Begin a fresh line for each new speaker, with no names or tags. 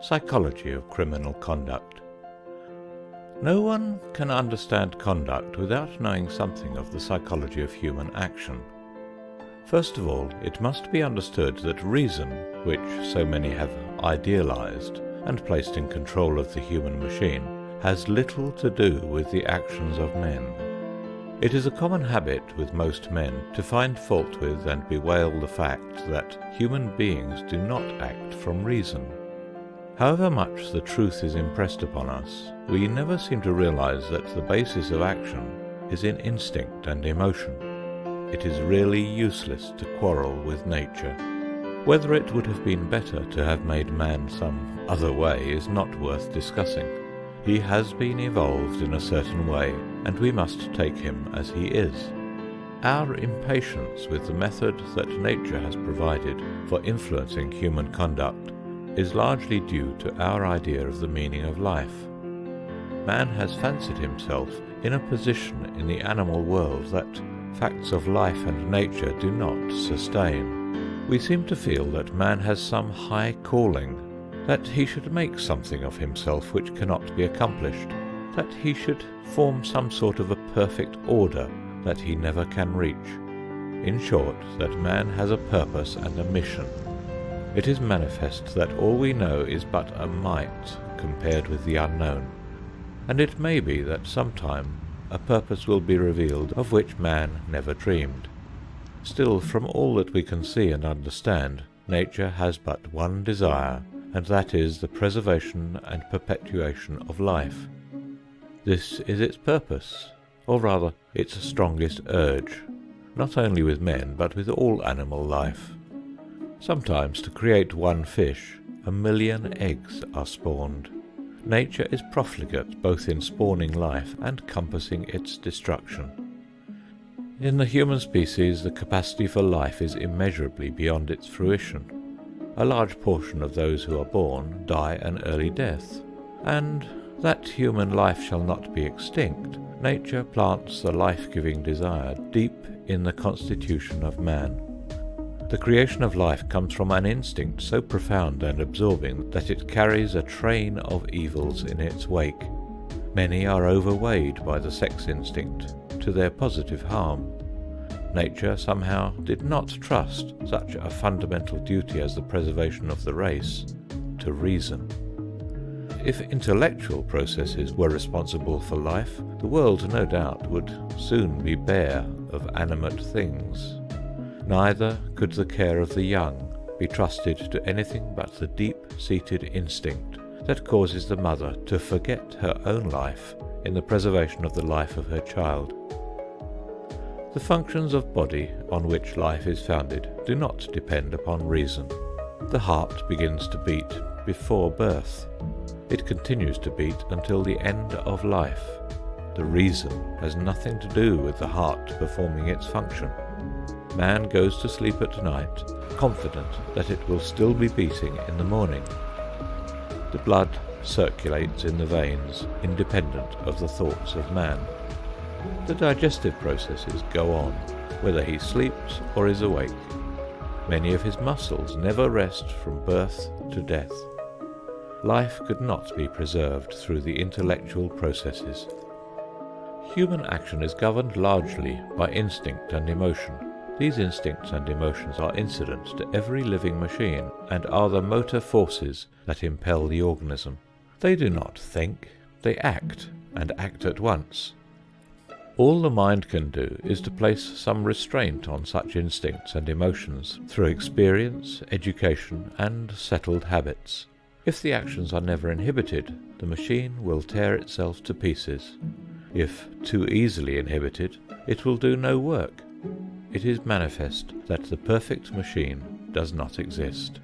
Psychology of criminal conduct. No one can understand conduct without knowing something of the psychology of human action. First of all, it must be understood that reason, which so many have idealized and placed in control of the human machine, has little to do with the actions of men. It is a common habit with most men to find fault with and bewail the fact that human beings do not act from reason. However much the truth is impressed upon us, we never seem to realize that the basis of action is in instinct and emotion. It is really useless to quarrel with nature. Whether it would have been better to have made man some other way is not worth discussing. He has been evolved in a certain way, and we must take him as he is. Our impatience with the method that nature has provided for influencing human conduct is largely due to our idea of the meaning of life. Man has fancied himself in a position in the animal world that facts of life and nature do not sustain. We seem to feel that man has some high calling, that he should make something of himself which cannot be accomplished, that he should form some sort of a perfect order that he never can reach. In short, that man has a purpose and a mission. It is manifest that all we know is but a mite compared with the unknown, and it may be that sometime a purpose will be revealed of which man never dreamed. Still, from all that we can see and understand, nature has but one desire, and that is the preservation and perpetuation of life. This is its purpose, or rather its strongest urge, not only with men but with all animal life. Sometimes, to create one fish, 1,000,000 eggs are spawned. Nature is profligate both in spawning life and compassing its destruction. In the human species, the capacity for life is immeasurably beyond its fruition. A large portion of those who are born die an early death, and that human life shall not be extinct, nature plants the life-giving desire deep in the constitution of man. The creation of life comes from an instinct so profound and absorbing that it carries a train of evils in its wake. Many are overweighed by the sex instinct to their positive harm. Nature somehow did not trust such a fundamental duty as the preservation of the race to reason. If intellectual processes were responsible for life, the world no doubt would soon be bare of animate things. Neither could the care of the young be trusted to anything but the deep-seated instinct that causes the mother to forget her own life in the preservation of the life of her child. The functions of body on which life is founded do not depend upon reason. The heart begins to beat before birth. It continues to beat until the end of life. The reason has nothing to do with the heart performing its function. Man goes to sleep at night, confident that it will still be beating in the morning. The blood circulates in the veins, independent of the thoughts of man. The digestive processes go on, whether he sleeps or is awake. Many of his muscles never rest from birth to death. Life could not be preserved through the intellectual processes. Human action is governed largely by instinct and emotion. These instincts and emotions are incident to every living machine and are the motor forces that impel the organism. They do not think, they act, and act at once. All the mind can do is to place some restraint on such instincts and emotions through experience, education, and settled habits. If the actions are never inhibited, the machine will tear itself to pieces. If too easily inhibited, it will do no work. It is manifest that the perfect machine does not exist.